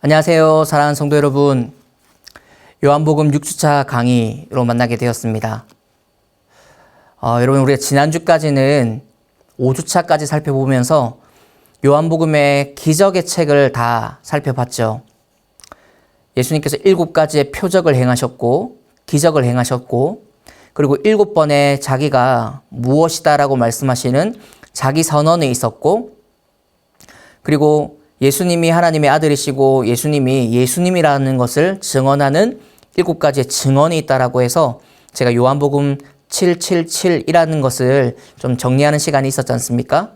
안녕하세요. 사랑하는 성도 여러분. 요한복음 6주차 강의로 만나게 되었습니다. 여러분, 우리가 지난주까지는 5주차까지 살펴보면서 요한복음의 기적의 책을 다 살펴봤죠. 예수님께서 7가지의 표적을 행하셨고, 기적을 행하셨고, 그리고 7번의 자기가 무엇이다라고 말씀하시는 자기 선언이 있었고, 그리고 예수님이 하나님의 아들이시고 예수님이 예수님이라는 것을 증언하는 7가지의 증언이 있다라고 해서 제가 요한복음 777이라는 것을 좀 정리하는 시간이 있었지 않습니까?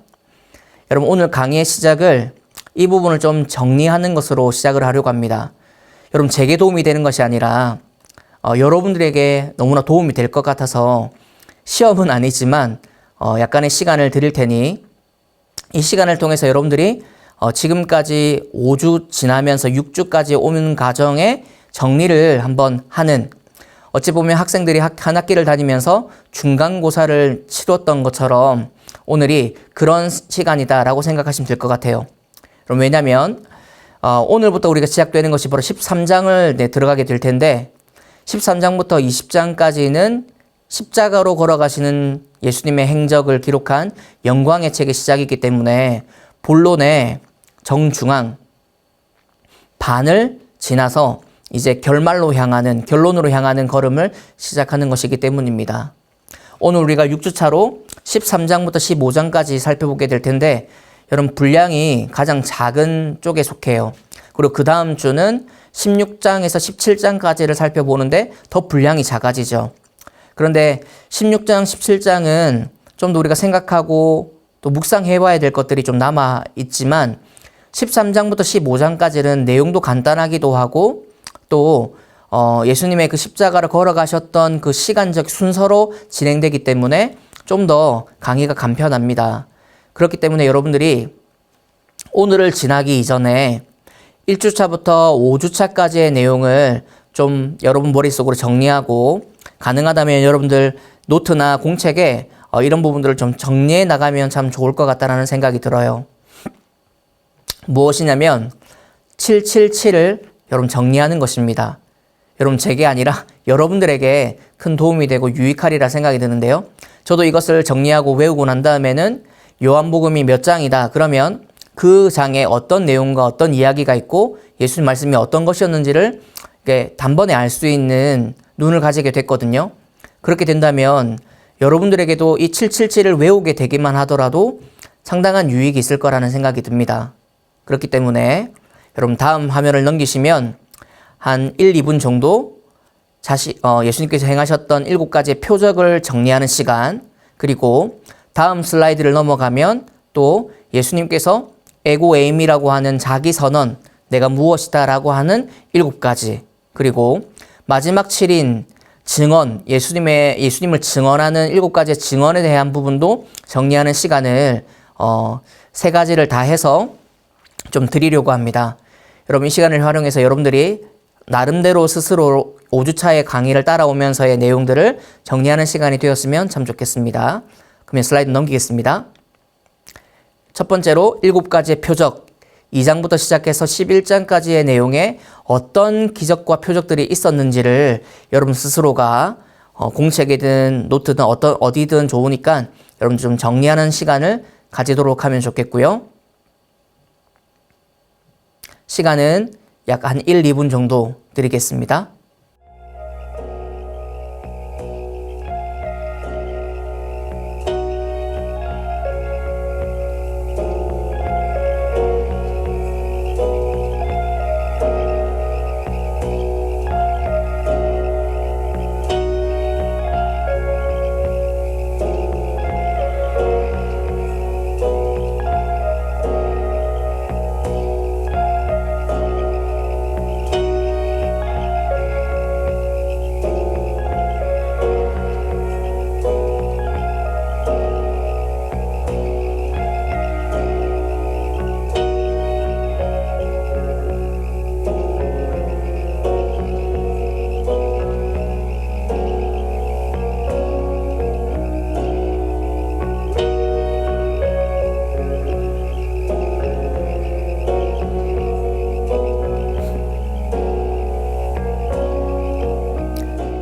여러분, 오늘 강의의 시작을 이 부분을 좀 정리하는 것으로 시작을 하려고 합니다. 여러분, 제게 도움이 되는 것이 아니라 여러분들에게 너무나 도움이 될 것 같아서 시험은 아니지만 약간의 시간을 드릴 테니 이 시간을 통해서 여러분들이 지금까지 5주 지나면서 6주까지 오는 과정의 정리를 한번 하는, 어찌 보면 학생들이 한 학기를 다니면서 중간고사를 치렀던 것처럼 오늘이 그런 시간이다라고 생각하시면 될 것 같아요. 그럼 왜냐하면 오늘부터 우리가 시작되는 것이 바로 13장을 들어가게 될 텐데 13장부터 20장까지는 십자가로 걸어가시는 예수님의 행적을 기록한 영광의 책의 시작이기 때문에 본론의 정중앙 반을 지나서 이제 결론으로 향하는 걸음을 시작하는 것이기 때문입니다. 오늘 우리가 6주차로 13장부터 15장까지 살펴보게 될 텐데 여러분, 분량이 가장 작은 쪽에 속해요. 그리고 그 다음 주는 16장에서 17장까지를 살펴보는데 더 분량이 작아지죠. 그런데 16장, 17장은 좀 더 우리가 생각하고 또 묵상해봐야 될 것들이 좀 남아있지만 13장부터 15장까지는 내용도 간단하기도 하고 또 예수님의 그 십자가를 걸어가셨던 그 시간적 순서로 진행되기 때문에 좀 더 강의가 간편합니다. 그렇기 때문에 여러분들이 오늘을 지나기 이전에 1주차부터 5주차까지의 내용을 좀 여러분 머릿속으로 정리하고 가능하다면 여러분들 노트나 공책에 이런 부분들을 좀 정리해 나가면 참 좋을 것 같다는 생각이 들어요. 무엇이냐면 777을 여러분 정리하는 것입니다. 여러분, 제게 아니라 여러분들에게 큰 도움이 되고 유익하리라 생각이 드는데요. 저도 이것을 정리하고 외우고 난 다음에는 요한복음이 몇 장이다 그러면 그 장에 어떤 내용과 어떤 이야기가 있고 예수님 말씀이 어떤 것이었는지를 단번에 알 수 있는 눈을 가지게 됐거든요. 그렇게 된다면 여러분들에게도 이 777을 외우게 되기만 하더라도 상당한 유익이 있을 거라는 생각이 듭니다. 그렇기 때문에 여러분, 다음 화면을 넘기시면 한 1, 2분 정도 예수님께서 행하셨던 7가지의 표적을 정리하는 시간, 그리고 다음 슬라이드를 넘어가면 또 예수님께서 에고 에임이라고 하는 자기 선언, 내가 무엇이다 라고 하는 7가지, 그리고 마지막 7인 증언, 예수님을 증언하는 7가지의 증언에 대한 부분도 정리하는 시간을 3가지를 다 해서 좀 드리려고 합니다. 여러분, 이 시간을 활용해서 여러분들이 나름대로 스스로 5주차의 강의를 따라오면서의 내용들을 정리하는 시간이 되었으면 참 좋겠습니다. 그러면 슬라이드 넘기겠습니다. 첫 번째로 7가지의 표적, 2장부터 시작해서 11장까지의 내용에 어떤 기적과 표적들이 있었는지를 여러분 스스로가 공책이든 노트든 어디든 좋으니까 여러분 좀 정리하는 시간을 가지도록 하면 좋겠고요. 시간은 약 한 1, 2분 정도 드리겠습니다.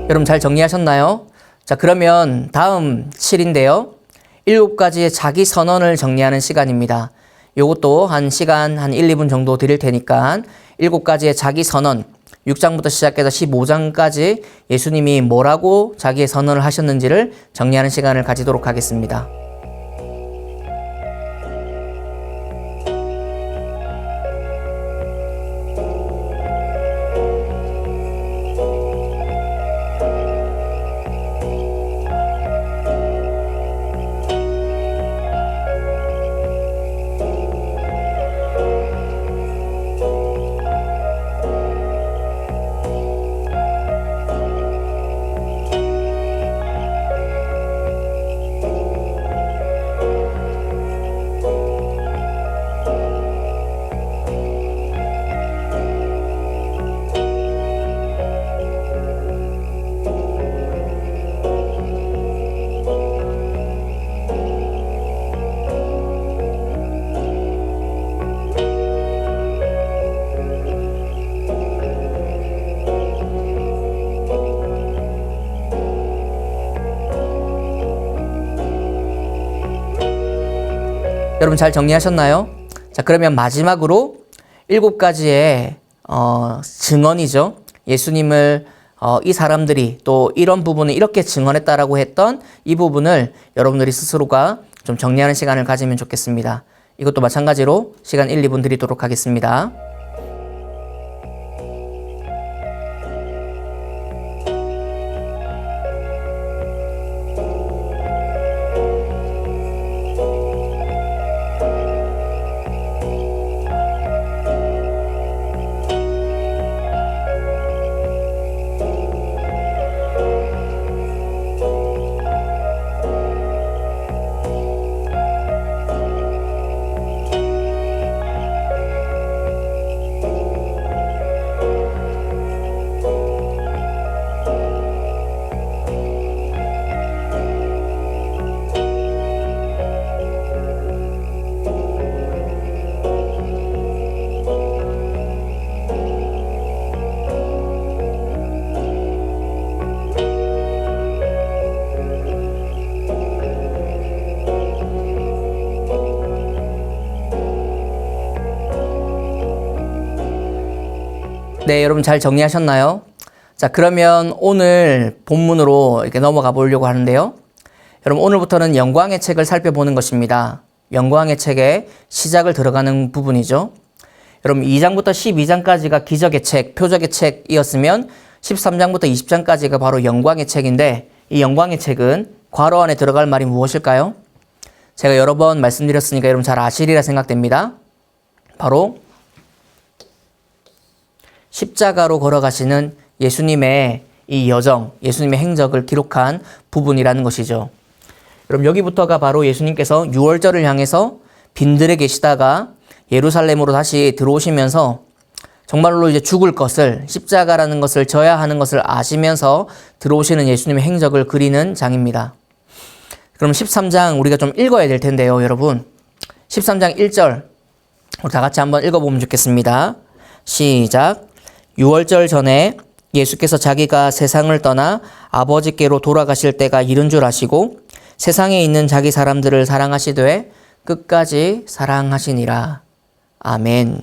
여러분 잘 정리하셨나요? 자, 그러면 다음 7인데요. 7가지의 자기 선언을 정리하는 시간입니다. 요것도 한 시간 한 1, 2분 정도 드릴 테니까 7가지의 자기 선언, 6장부터 시작해서 15장까지 예수님이 뭐라고 자기의 선언을 하셨는지를 정리하는 시간을 가지도록 하겠습니다. 여러분 잘 정리하셨나요? 자, 그러면 마지막으로 7가지의 증언이죠. 예수님을 이 사람들이 또 이런 부분을 이렇게 증언했다라고 했던 이 부분을 여러분들이 스스로가 좀 정리하는 시간을 가지면 좋겠습니다. 이것도 마찬가지로 시간 1, 2분 드리도록 하겠습니다. 네, 여러분 잘 정리하셨나요? 자, 그러면 오늘 본문으로 이렇게 넘어가 보려고 하는데요. 여러분 오늘부터는 영광의 책을 살펴보는 것입니다. 영광의 책의 시작을 들어가는 부분이죠. 여러분 2장부터 12장까지가 기적의 책, 표적의 책이었으면 13장부터 20장까지가 바로 영광의 책인데 이 영광의 책은 괄호 안에 들어갈 말이 무엇일까요? 제가 여러 번 말씀드렸으니까 여러분 잘 아시리라 생각됩니다. 바로 십자가로 걸어가시는 예수님의 이 여정, 예수님의 행적을 기록한 부분이라는 것이죠. 여러분 여기부터가 바로 예수님께서 유월절을 향해서 빈들에 계시다가 예루살렘으로 다시 들어오시면서 정말로 이제 죽을 것을, 십자가라는 것을 져야 하는 것을 아시면서 들어오시는 예수님의 행적을 그리는 장입니다. 그럼 13장 우리가 좀 읽어야 될 텐데요, 여러분. 13장 1절 우리 다 같이 한번 읽어보면 좋겠습니다. 시작. 유월절 전에 예수께서 자기가 세상을 떠나 아버지께로 돌아가실 때가 이른 줄 아시고 세상에 있는 자기 사람들을 사랑하시되 끝까지 사랑하시니라. 아멘.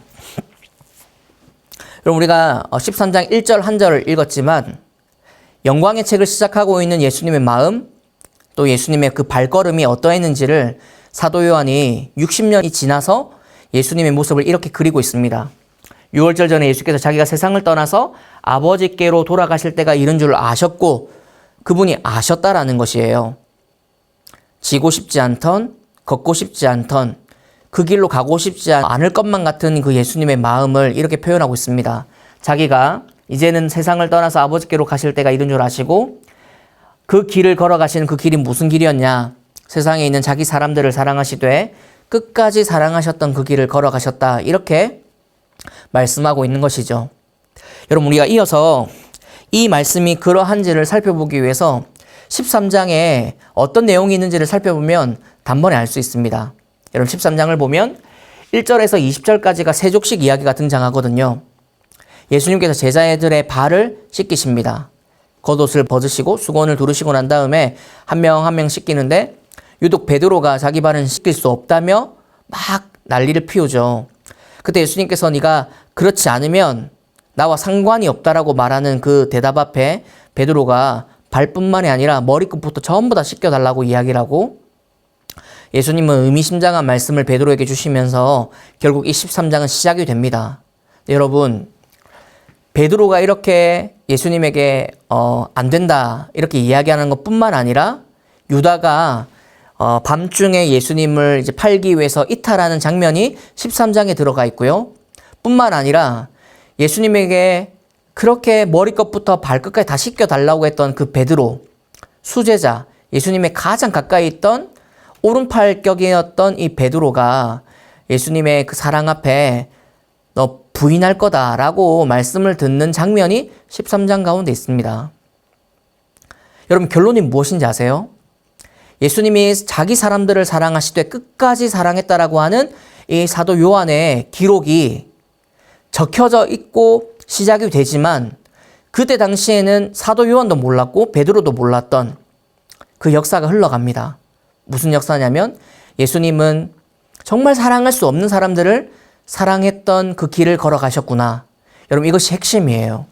그럼 우리가 13장 1절 한 절을 읽었지만 영광의 책을 시작하고 있는 예수님의 마음, 또 예수님의 그 발걸음이 어떠했는지를 사도 요한이 60년이 지나서 예수님의 모습을 이렇게 그리고 있습니다. 6월절 전에 예수께서 자기가 세상을 떠나서 아버지께로 돌아가실 때가 이른 줄 아셨고 그분이 아셨다라는 것이에요. 지고 싶지 않던, 걷고 싶지 않던, 그 길로 가고 싶지 않을 것만 같은 그 예수님의 마음을 이렇게 표현하고 있습니다. 자기가 이제는 세상을 떠나서 아버지께로 가실 때가 이른 줄 아시고 그 길을 걸어가시는 그 길이 무슨 길이었냐? 세상에 있는 자기 사람들을 사랑하시되 끝까지 사랑하셨던 그 길을 걸어가셨다. 이렇게 말씀하고 있는 것이죠. 여러분 우리가 이어서 이 말씀이 그러한지를 살펴보기 위해서 13장에 어떤 내용이 있는지를 살펴보면 단번에 알 수 있습니다. 여러분 13장을 보면 1절에서 20절까지가 세족식 이야기가 등장하거든요. 예수님께서 제자들의 발을 씻기십니다. 겉옷을 벗으시고 수건을 두르시고 난 다음에 한 명 한 명 씻기는데 유독 베드로가 자기 발은 씻길 수 없다며 막 난리를 피우죠. 그때 예수님께서 네가 그렇지 않으면 나와 상관이 없다라고 말하는 그 대답 앞에 베드로가 발뿐만이 아니라 머리끝부터 전부 다 씻겨달라고 이야기를 하고 예수님은 의미심장한 말씀을 베드로에게 주시면서 결국 이 13장은 시작이 됩니다. 여러분, 베드로가 이렇게 예수님에게 안 된다 이렇게 이야기하는 것뿐만 아니라 유다가 밤중에 예수님을 이제 팔기 위해서 이탈하는 장면이 13장에 들어가 있고요. 뿐만 아니라 예수님에게 그렇게 머리끝부터 발끝까지 다 씻겨달라고 했던 그 베드로, 수제자, 예수님의 가장 가까이 있던 오른팔격이었던 이 베드로가 예수님의 그 사랑 앞에 너 부인할 거다라고 말씀을 듣는 장면이 13장 가운데 있습니다. 여러분, 결론이 무엇인지 아세요? 예수님이 자기 사람들을 사랑하시되 끝까지 사랑했다라고 하는 이 사도 요한의 기록이 적혀져 있고 시작이 되지만 그때 당시에는 사도 요한도 몰랐고 베드로도 몰랐던 그 역사가 흘러갑니다. 무슨 역사냐면 예수님은 정말 사랑할 수 없는 사람들을 사랑했던 그 길을 걸어가셨구나. 여러분, 이것이 핵심이에요.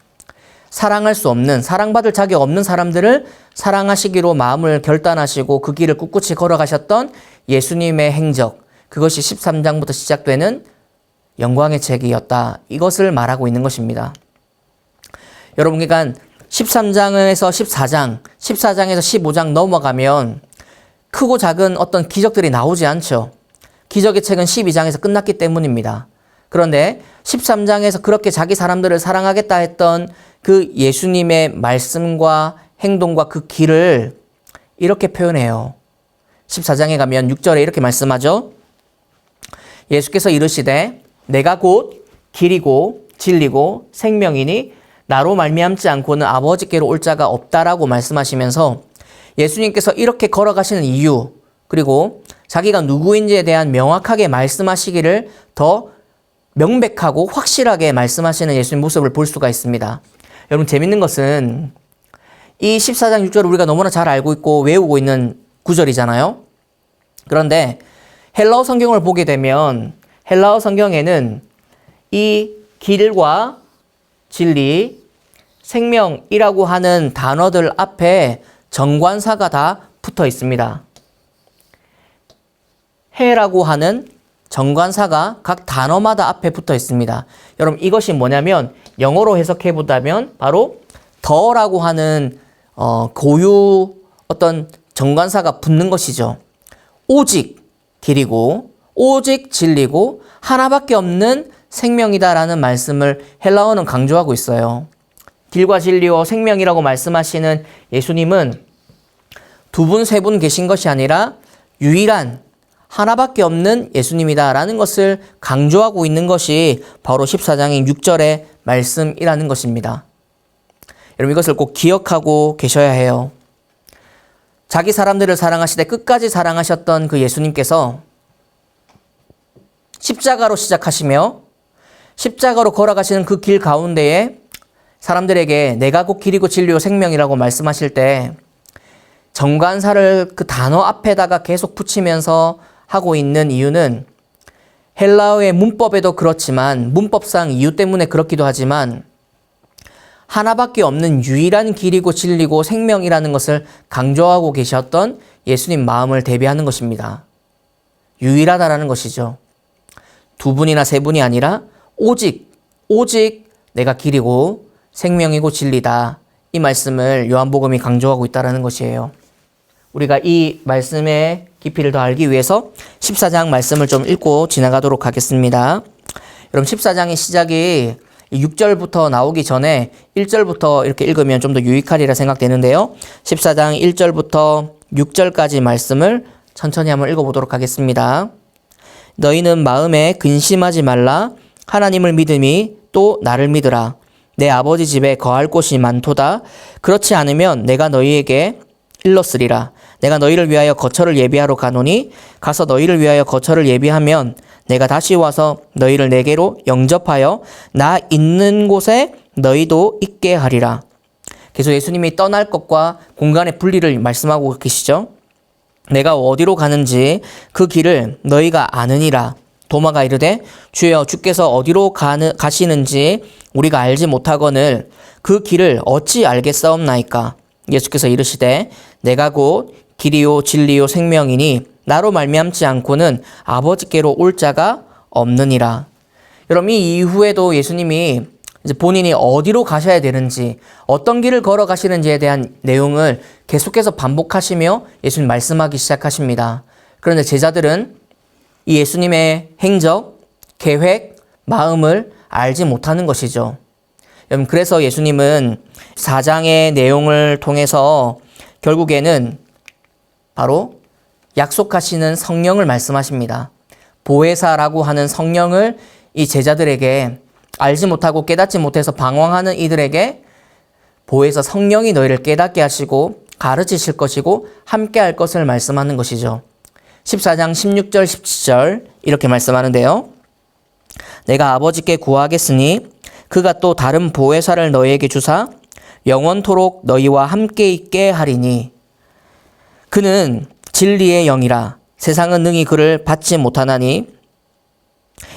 사랑할 수 없는, 사랑받을 자격 없는 사람들을 사랑하시기로 마음을 결단하시고 그 길을 꿋꿋이 걸어가셨던 예수님의 행적, 그것이 13장부터 시작되는 영광의 책이었다. 이것을 말하고 있는 것입니다. 여러분, 그러니까 13장에서 14장, 14장에서 15장 넘어가면 크고 작은 어떤 기적들이 나오지 않죠. 기적의 책은 12장에서 끝났기 때문입니다. 그런데 13장에서 그렇게 자기 사람들을 사랑하겠다 했던 그 예수님의 말씀과 행동과 그 길을 이렇게 표현해요. 14장에 가면 6절에 이렇게 말씀하죠. 예수께서 이르시되 내가 곧 길이고 진리고 생명이니 나로 말미암지 않고는 아버지께로 올 자가 없다라고 말씀하시면서 예수님께서 이렇게 걸어가시는 이유, 그리고 자기가 누구인지에 대한 명확하게 말씀하시기를 더 명백하고 확실하게 말씀하시는 예수님 모습을 볼 수가 있습니다. 여러분, 재밌는 것은 이 14장 6절을 우리가 너무나 잘 알고 있고 외우고 있는 구절이잖아요. 그런데 헬라어 성경을 보게 되면 헬라어 성경에는 이 길과 진리, 생명이라고 하는 단어들 앞에 정관사가 다 붙어 있습니다. 해라고 하는 정관사가 각 단어마다 앞에 붙어 있습니다. 여러분, 이것이 뭐냐면 영어로 해석해 보자면 바로 더라고 하는 고유 어떤 정관사가 붙는 것이죠. 오직 길이고 오직 진리고 하나밖에 없는 생명이다라는 말씀을 헬라어는 강조하고 있어요. 길과 진리와 생명이라고 말씀하시는 예수님은 두 분, 세 분 계신 것이 아니라 유일한 하나밖에 없는 예수님이다라는 것을 강조하고 있는 것이 바로 14장의 6절의 말씀이라는 것입니다. 여러분, 이것을 꼭 기억하고 계셔야 해요. 자기 사람들을 사랑하시되 끝까지 사랑하셨던 그 예수님께서 십자가로 시작하시며 십자가로 걸어가시는 그 길 가운데에 사람들에게 내가 곧 길이고 진리요 생명이라고 말씀하실 때 정관사를 그 단어 앞에다가 계속 붙이면서 하고 있는 이유는 헬라어의 문법에도 그렇지만 문법상 이유 때문에 그렇기도 하지만 하나밖에 없는 유일한 길이고 진리고 생명이라는 것을 강조하고 계셨던 예수님 마음을 대비하는 것입니다. 유일하다라는 것이죠. 두 분이나 세 분이 아니라 오직 내가 길이고 생명이고 진리다. 이 말씀을 요한복음이 강조하고 있다는 것이에요. 우리가 이 말씀의 깊이를 더 알기 위해서 14장 말씀을 좀 읽고 지나가도록 하겠습니다. 여러분, 14장의 시작이 6절부터 나오기 전에 1절부터 이렇게 읽으면 좀 더 유익하리라 생각되는데요. 14장 1절부터 6절까지 말씀을 천천히 한번 읽어보도록 하겠습니다. 너희는 마음에 근심하지 말라. 하나님을 믿음이 또 나를 믿으라. 내 아버지 집에 거할 곳이 많도다. 그렇지 않으면 내가 너희에게 일렀으리라. 내가 너희를 위하여 거처를 예비하러 가노니 가서 너희를 위하여 거처를 예비하면 내가 다시 와서 너희를 내게로 영접하여 나 있는 곳에 너희도 있게 하리라. 계속 예수님이 떠날 것과 공간의 분리를 말씀하고 계시죠. 내가 어디로 가는지 그 길을 너희가 아느니라. 도마가 이르되 주여 주께서 어디로 가시는지 우리가 알지 못하거늘 그 길을 어찌 알겠사옵나이까. 예수께서 이르시되 내가 곧 길이요 진리요 생명이니 나로 말미암지 않고는 아버지께로 올 자가 없느니라. 여러분, 이 이후에도 예수님이 이제 본인이 어디로 가셔야 되는지, 어떤 길을 걸어가시는지에 대한 내용을 계속해서 반복하시며 예수님 말씀하기 시작하십니다. 그런데 제자들은 이 예수님의 행적, 계획, 마음을 알지 못하는 것이죠. 여러분, 그래서 예수님은 4장의 내용을 통해서 결국에는 바로 약속하시는 성령을 말씀하십니다. 보혜사라고 하는 성령을 이 제자들에게 알지 못하고 깨닫지 못해서 방황하는 이들에게 보혜사 성령이 너희를 깨닫게 하시고 가르치실 것이고 함께 할 것을 말씀하는 것이죠. 14장 16절 17절 이렇게 말씀하는데요. 내가 아버지께 구하겠으니 그가 또 다른 보혜사를 너희에게 주사 영원토록 너희와 함께 있게 하리니 그는 진리의 영이라 세상은 능히 그를 받지 못하나니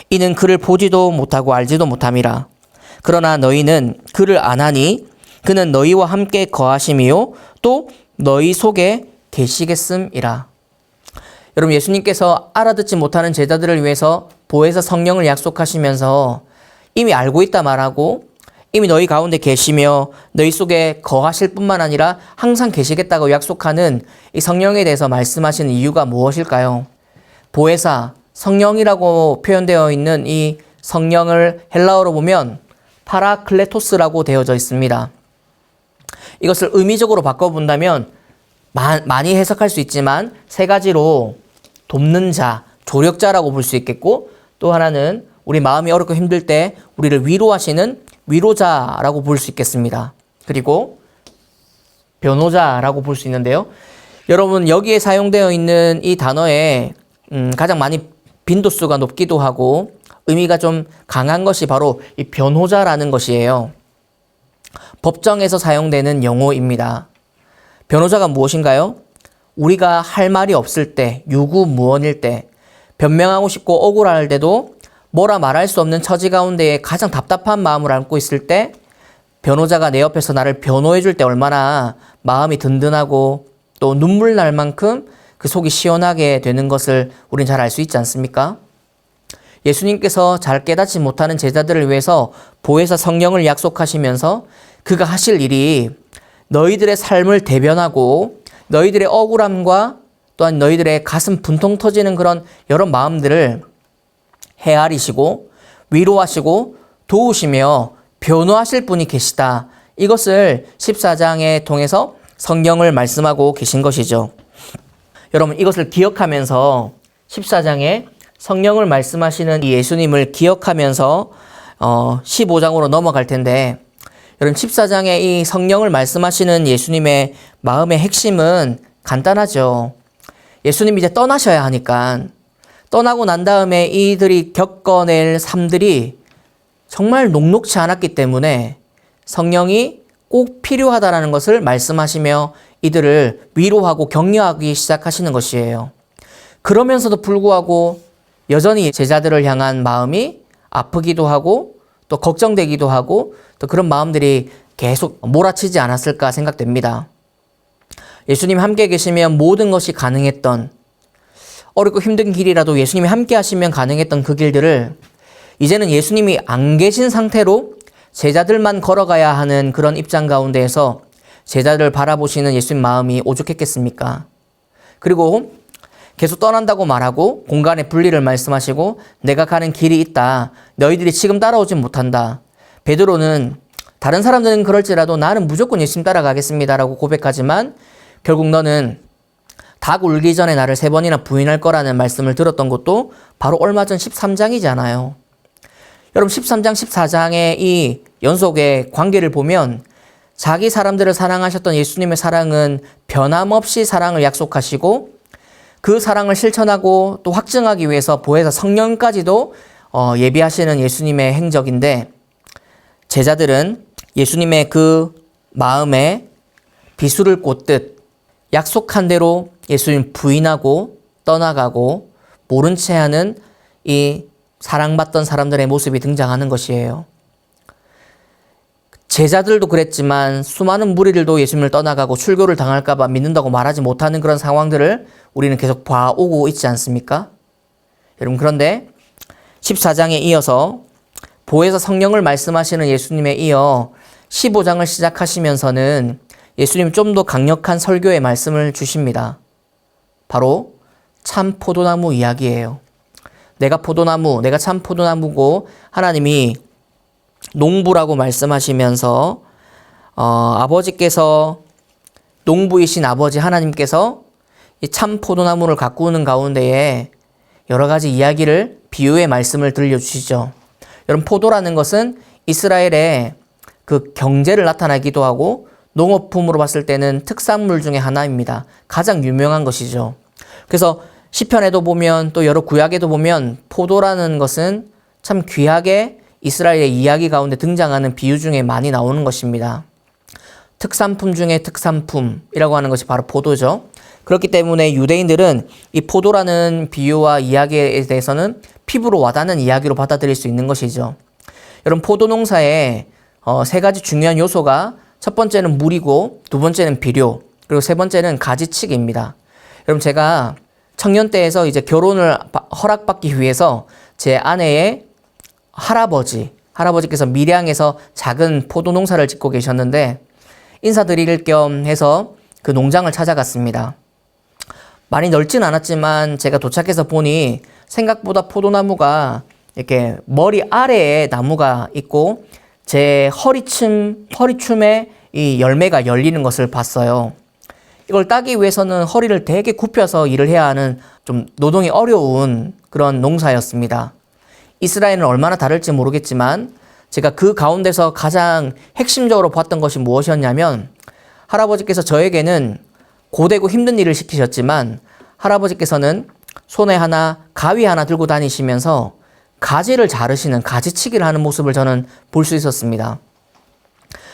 이는 그를 보지도 못하고 알지도 못함이라. 그러나 너희는 그를 아나니 그는 너희와 함께 거하심이요 또 너희 속에 계시겠음이라. 여러분, 예수님께서 알아듣지 못하는 제자들을 위해서 보혜사 성령을 약속하시면서 이미 알고 있다 말하고 이미 너희 가운데 계시며 너희 속에 거하실 뿐만 아니라 항상 계시겠다고 약속하는 이 성령에 대해서 말씀하시는 이유가 무엇일까요? 보혜사, 성령이라고 표현되어 있는 이 성령을 헬라어로 보면 파라클레토스라고 되어져 있습니다. 이것을 의미적으로 바꿔본다면 많이 해석할 수 있지만 세 가지로 돕는 자, 조력자라고 볼 수 있겠고 또 하나는 우리 마음이 어렵고 힘들 때 우리를 위로하시는 위로자라고 볼 수 있겠습니다. 그리고 변호자라고 볼 수 있는데요. 여러분, 여기에 사용되어 있는 이 단어에 가장 많이 빈도수가 높기도 하고 의미가 좀 강한 것이 바로 이 변호자라는 것이에요. 법정에서 사용되는 용어입니다. 변호자가 무엇인가요? 우리가 할 말이 없을 때, 유구무원일 때, 변명하고 싶고 억울할 때도 뭐라 말할 수 없는 처지 가운데에 가장 답답한 마음을 안고 있을 때 변호자가 내 옆에서 나를 변호해 줄 때 얼마나 마음이 든든하고 또 눈물 날 만큼 그 속이 시원하게 되는 것을 우린 잘 알 수 있지 않습니까? 예수님께서 잘 깨닫지 못하는 제자들을 위해서 보혜사 성령을 약속하시면서 그가 하실 일이 너희들의 삶을 대변하고 너희들의 억울함과 또한 너희들의 가슴 분통 터지는 그런 여러 마음들을 헤아리시고 위로하시고 도우시며 변호하실 분이 계시다. 이것을 14장에 통해서 성령을 말씀하고 계신 것이죠. 여러분, 이것을 기억하면서 14장에 성령을 말씀하시는 이 예수님을 기억하면서 15장으로 넘어갈 텐데 여러분, 14장에 이 성령을 말씀하시는 예수님의 마음의 핵심은 간단하죠. 예수님이 이제 떠나셔야 하니까 떠나고 난 다음에 이들이 겪어낼 삶들이 정말 녹록지 않았기 때문에 성령이 꼭 필요하다라는 것을 말씀하시며 이들을 위로하고 격려하기 시작하시는 것이에요. 그러면서도 불구하고 여전히 제자들을 향한 마음이 아프기도 하고 또 걱정되기도 하고 또 그런 마음들이 계속 몰아치지 않았을까 생각됩니다. 예수님 함께 계시면 모든 것이 가능했던 어렵고 힘든 길이라도 예수님이 함께 하시면 가능했던 그 길들을 이제는 예수님이 안 계신 상태로 제자들만 걸어가야 하는 그런 입장 가운데에서 제자들을 바라보시는 예수님 마음이 오죽했겠습니까? 그리고 계속 떠난다고 말하고 공간의 분리를 말씀하시고 내가 가는 길이 있다. 너희들이 지금 따라오지 못한다. 베드로는 다른 사람들은 그럴지라도 나는 무조건 예수님 따라가겠습니다라고 고백하지만 결국 너는 닭 울기 전에 나를 3번이나 부인할 거라는 말씀을 들었던 것도 바로 얼마 전 13장이잖아요. 여러분, 13장, 14장의 이 연속의 관계를 보면 자기 사람들을 사랑하셨던 예수님의 사랑은 변함없이 사랑을 약속하시고 그 사랑을 실천하고 또 확증하기 위해서 보혜사 성령까지도 예비하시는 예수님의 행적인데 제자들은 예수님의 그 마음에 비수를 꽂듯 약속한 대로 예수님 부인하고 떠나가고 모른 채 하는 이 사랑받던 사람들의 모습이 등장하는 것이에요. 제자들도 그랬지만 수많은 무리들도 예수님을 떠나가고 출교를 당할까 봐 믿는다고 말하지 못하는 그런 상황들을 우리는 계속 봐오고 있지 않습니까? 여러분, 그런데 14장에 이어서 보혜사 성령을 말씀하시는 예수님에 이어 15장을 시작하시면서는 예수님 좀 더 강력한 설교의 말씀을 주십니다. 바로 참 포도나무 이야기예요. 내가 포도나무, 내가 참 포도나무고 하나님이 농부라고 말씀하시면서 아버지께서 농부이신 아버지 하나님께서 이 참 포도나무를 가꾸는 가운데에 여러 가지 이야기를 비유의 말씀을 들려주시죠. 여러분, 포도라는 것은 이스라엘의 그 경제를 나타내기도 하고 농업품으로 봤을 때는 특산물 중에 하나입니다. 가장 유명한 것이죠. 그래서 시편에도 보면 또 여러 구약에도 보면 포도라는 것은 참 귀하게 이스라엘의 이야기 가운데 등장하는 비유 중에 많이 나오는 것입니다. 특산품 중에 특산품이라고 하는 것이 바로 포도죠. 그렇기 때문에 유대인들은 이 포도라는 비유와 이야기에 대해서는 피부로 와닿는 이야기로 받아들일 수 있는 것이죠. 여러분, 포도 농사에 세 가지 중요한 요소가 첫 번째는 물이고 두 번째는 비료 그리고 세 번째는 가지치기입니다. 여러분, 제가 청년 때에서 이제 결혼을 허락받기 위해서 제 아내의 할아버지께서 밀양에서 작은 포도 농사를 짓고 계셨는데 인사드릴 겸 해서 그 농장을 찾아갔습니다. 많이 넓진 않았지만 제가 도착해서 보니 생각보다 포도나무가 이렇게 머리 아래에 나무가 있고 제 허리춤에 이 열매가 열리는 것을 봤어요. 이걸 따기 위해서는 허리를 되게 굽혀서 일을 해야 하는 좀 노동이 어려운 그런 농사였습니다. 이스라엘은 얼마나 다를지 모르겠지만 제가 그 가운데서 가장 핵심적으로 봤던 것이 무엇이었냐면 할아버지께서 저에게는 고되고 힘든 일을 시키셨지만 할아버지께서는 손에 가위 하나 들고 다니시면서 가지를 자르시는 가지치기를 하는 모습을 저는 볼 수 있었습니다.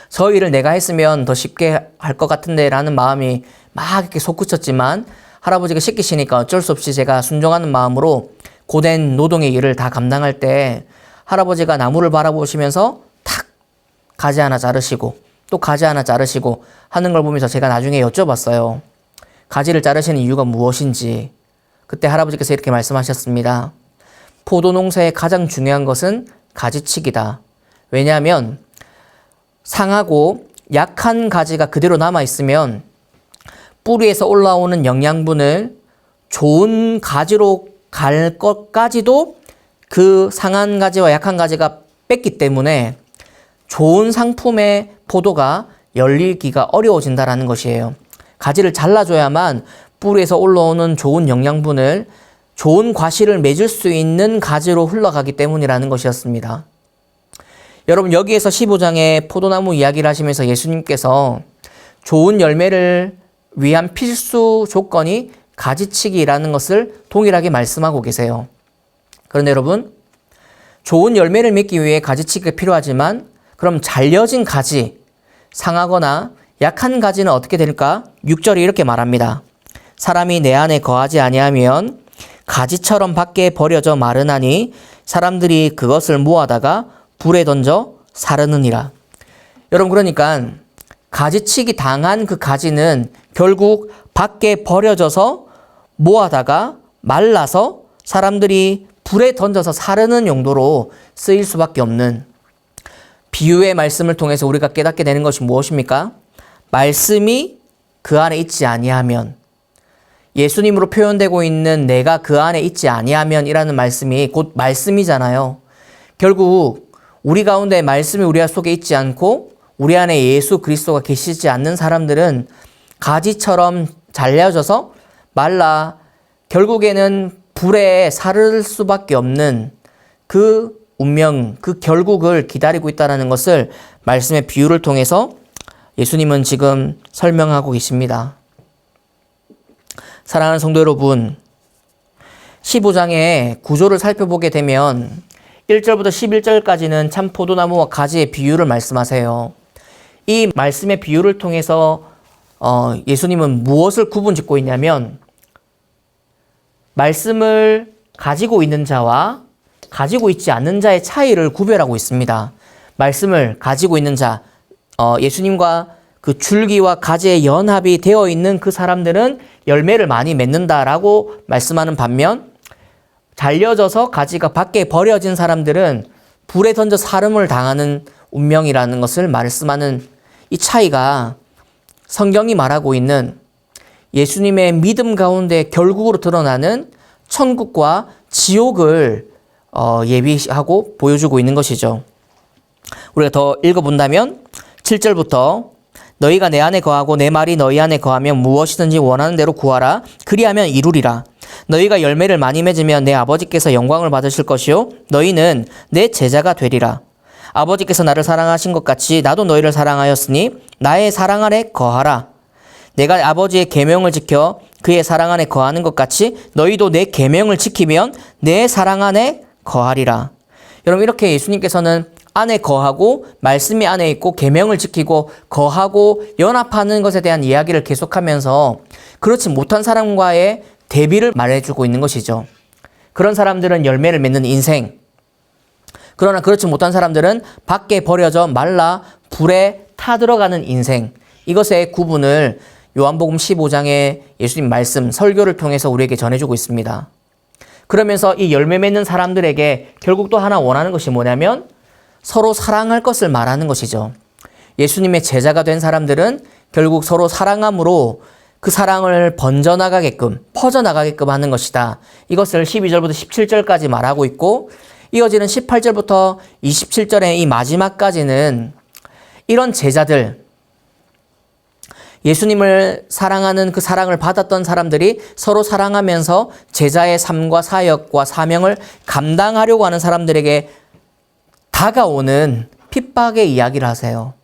저 일을 내가 했으면 더 쉽게 할 것 같은데 라는 마음이 막 이렇게 솟구쳤지만 할아버지가 시키시니까 어쩔 수 없이 제가 순종하는 마음으로 고된 노동의 일을 다 감당할 때 할아버지가 나무를 바라보시면서 탁 가지 하나 자르시고 또 가지 하나 자르시고 하는 걸 보면서 제가 나중에 여쭤봤어요. 가지를 자르시는 이유가 무엇인지. 그때 할아버지께서 이렇게 말씀하셨습니다. 포도 농사의 가장 중요한 것은 가지치기다. 왜냐하면 상하고 약한 가지가 그대로 남아있으면 뿌리에서 올라오는 영양분을 좋은 가지로 갈 것까지도 그 상한 가지와 약한 가지가 뺐기 때문에 좋은 상품의 포도가 열리기가 어려워진다는 것이에요. 가지를 잘라줘야만 뿌리에서 올라오는 좋은 영양분을 좋은 과실을 맺을 수 있는 가지로 흘러가기 때문이라는 것이었습니다. 여러분, 여기에서 15장의 포도나무 이야기를 하시면서 예수님께서 좋은 열매를 위한 필수 조건이 가지치기라는 것을 동일하게 말씀하고 계세요. 그런데 여러분, 좋은 열매를 맺기 위해 가지치기가 필요하지만 그럼 잘려진 가지, 상하거나 약한 가지는 어떻게 될까? 6절이 이렇게 말합니다. 사람이 내 안에 거하지 아니하면 가지처럼 밖에 버려져 마르나니 사람들이 그것을 모아다가 불에 던져 사르느니라. 여러분, 그러니까 가지치기 당한 그 가지는 결국 밖에 버려져서 모아다가 말라서 사람들이 불에 던져서 사르는 용도로 쓰일 수밖에 없는, 비유의 말씀을 통해서 우리가 깨닫게 되는 것이 무엇입니까? 말씀이 그 안에 있지 아니하면, 예수님으로 표현되고 있는 내가 그 안에 있지 아니하면 이라는 말씀이 곧 말씀이잖아요. 결국 우리 가운데 말씀이 우리 속에 있지 않고 우리 안에 예수 그리스도가 계시지 않는 사람들은 가지처럼 잘려져서 말라 결국에는 불에 사를 수밖에 없는 그 운명, 그 결국을 기다리고 있다는 것을 말씀의 비유를 통해서 예수님은 지금 설명하고 계십니다. 사랑하는 성도 여러분, 15장의 구조를 살펴보게 되면 1절부터 11절까지는 참 포도나무와 가지의 비유를 말씀하세요. 이 말씀의 비유를 통해서 예수님은 무엇을 구분짓고 있냐면 말씀을 가지고 있는 자와 가지고 있지 않는 자의 차이를 구별하고 있습니다. 말씀을 가지고 있는 자, 예수님과 그 줄기와 가지의 연합이 되어 있는 그 사람들은 열매를 많이 맺는다라고 말씀하는 반면 잘려져서 가지가 밖에 버려진 사람들은 불에 던져 사름을 당하는 운명이라는 것을 말씀하는 이 차이가 성경이 말하고 있는 예수님의 믿음 가운데 결국으로 드러나는 천국과 지옥을 예비하고 보여주고 있는 것이죠. 우리가 더 읽어본다면 7절부터 너희가 내 안에 거하고 내 말이 너희 안에 거하면 무엇이든지 원하는 대로 구하라. 그리하면 이루리라. 너희가 열매를 많이 맺으면 내 아버지께서 영광을 받으실 것이요 너희는 내 제자가 되리라. 아버지께서 나를 사랑하신 것 같이 나도 너희를 사랑하였으니 나의 사랑 안에 거하라. 내가 아버지의 계명을 지켜 그의 사랑 안에 거하는 것 같이 너희도 내 계명을 지키면 내 사랑 안에 거하리라. 여러분, 이렇게 예수님께서는 안에 거하고 말씀이 안에 있고 계명을 지키고 거하고 연합하는 것에 대한 이야기를 계속하면서 그렇지 못한 사람과의 대비를 말해주고 있는 것이죠. 그런 사람들은 열매를 맺는 인생, 그러나 그렇지 못한 사람들은 밖에 버려져 말라 불에 타들어가는 인생, 이것의 구분을 요한복음 15장의 예수님 말씀, 설교를 통해서 우리에게 전해주고 있습니다. 그러면서 이 열매 맺는 사람들에게 결국 또 하나 원하는 것이 뭐냐면 서로 사랑할 것을 말하는 것이죠. 예수님의 제자가 된 사람들은 결국 서로 사랑함으로 그 사랑을 퍼져나가게끔 하는 것이다. 이것을 12절부터 17절까지 말하고 있고 이어지는 18절부터 27절의 이 마지막까지는 이런 제자들, 예수님을 사랑하는 그 사랑을 받았던 사람들이 서로 사랑하면서 제자의 삶과 사역과 사명을 감당하려고 하는 사람들에게 다가오는 핍박의 이야기를 하세요.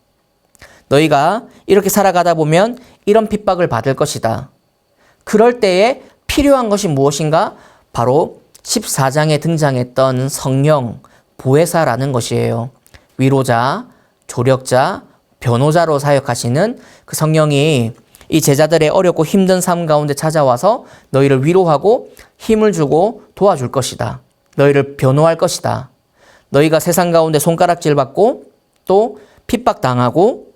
너희가 이렇게 살아가다 보면 이런 핍박을 받을 것이다. 그럴 때에 필요한 것이 무엇인가? 바로 14장에 등장했던 성령, 보혜사라는 것이에요. 위로자, 조력자, 변호자로 사역하시는 그 성령이 이 제자들의 어렵고 힘든 삶 가운데 찾아와서 너희를 위로하고 힘을 주고 도와줄 것이다. 너희를 변호할 것이다. 너희가 세상 가운데 손가락질 받고 또 핍박당하고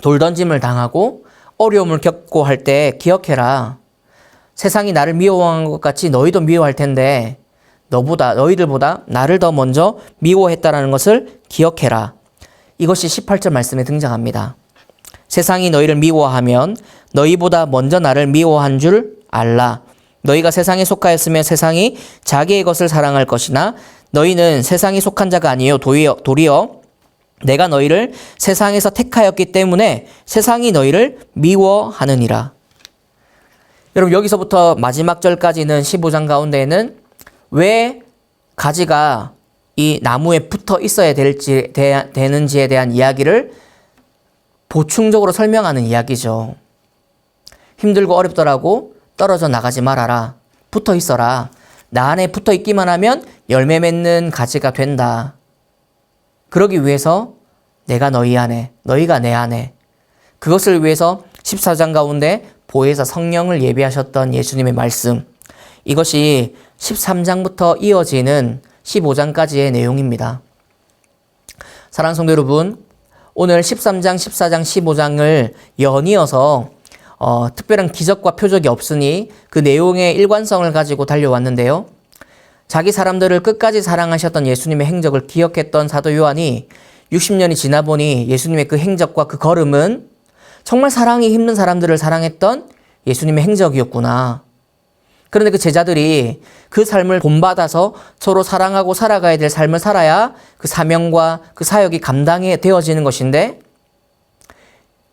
돌던짐을 당하고 어려움을 겪고 할 때 기억해라. 세상이 나를 미워한 것 같이 너희도 미워할 텐데 너희들보다 나를 더 먼저 미워했다라는 것을 기억해라. 이것이 18절 말씀에 등장합니다. 세상이 너희를 미워하면 너희보다 먼저 나를 미워한 줄 알라. 너희가 세상에 속하였으면 세상이 자기의 것을 사랑할 것이나 너희는 세상에 속한 자가 아니에요. 도리어 내가 너희를 세상에서 택하였기 때문에 세상이 너희를 미워하느니라. 여러분, 여기서부터 마지막 절까지는 15장 가운데에는 왜 가지가 이 나무에 붙어 있어야 되는지에 대한 이야기를 보충적으로 설명하는 이야기죠. 힘들고 어렵더라고 떨어져 나가지 말아라. 붙어 있어라. 나 안에 붙어 있기만 하면 열매 맺는 가지가 된다. 그러기 위해서 내가 너희 안에, 너희가 내 안에, 그것을 위해서 14장 가운데 보혜사 성령을 예비하셨던 예수님의 말씀, 이것이 13장부터 이어지는 15장까지의 내용입니다. 사랑하는 성도 여러분, 오늘 13장, 14장, 15장을 연이어서 특별한 기적과 표적이 없으니 그 내용의 일관성을 가지고 달려왔는데요. 자기 사람들을 끝까지 사랑하셨던 예수님의 행적을 기억했던 사도 요한이 60년이 지나 보니 예수님의 그 행적과 그 걸음은 정말 사랑이 힘든 사람들을 사랑했던 예수님의 행적이었구나. 그런데 그 제자들이 그 삶을 본받아서 서로 사랑하고 살아가야 될 삶을 살아야 그 사명과 그 사역이 감당이 되어지는 것인데,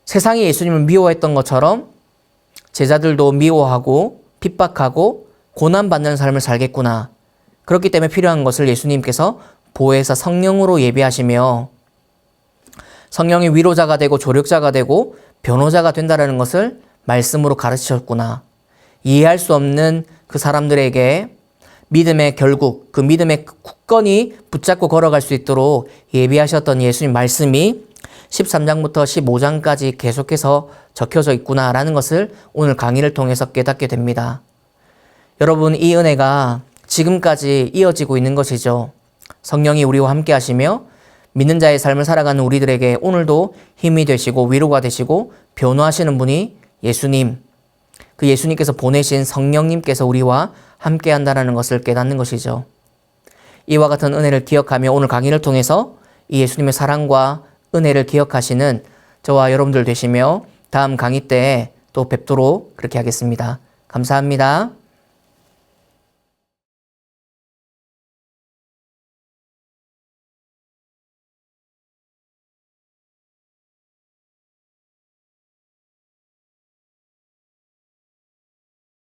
세상이 예수님을 미워했던 것처럼 제자들도 미워하고 핍박하고 고난받는 삶을 살겠구나. 그렇기 때문에 필요한 것을 예수님께서 보혜사 성령으로 예비하시며 성령이 위로자가 되고 조력자가 되고 변호자가 된다는 것을 말씀으로 가르치셨구나. 이해할 수 없는 그 사람들에게 믿음의 결국, 그 믿음의 굳건히 붙잡고 걸어갈 수 있도록 예비하셨던 예수님 말씀이 13장부터 15장까지 계속해서 적혀져 있구나라는 것을 오늘 강의를 통해서 깨닫게 됩니다. 여러분, 이 은혜가 지금까지 이어지고 있는 것이죠. 성령이 우리와 함께 하시며 믿는 자의 삶을 살아가는 우리들에게 오늘도 힘이 되시고 위로가 되시고 변호하시는 분이 예수님, 그 예수님께서 보내신 성령님께서 우리와 함께 한다는 것을 깨닫는 것이죠. 이와 같은 은혜를 기억하며 오늘 강의를 통해서 이 예수님의 사랑과 은혜를 기억하시는 저와 여러분들 되시며 다음 강의 때 또 뵙도록 그렇게 하겠습니다. 감사합니다.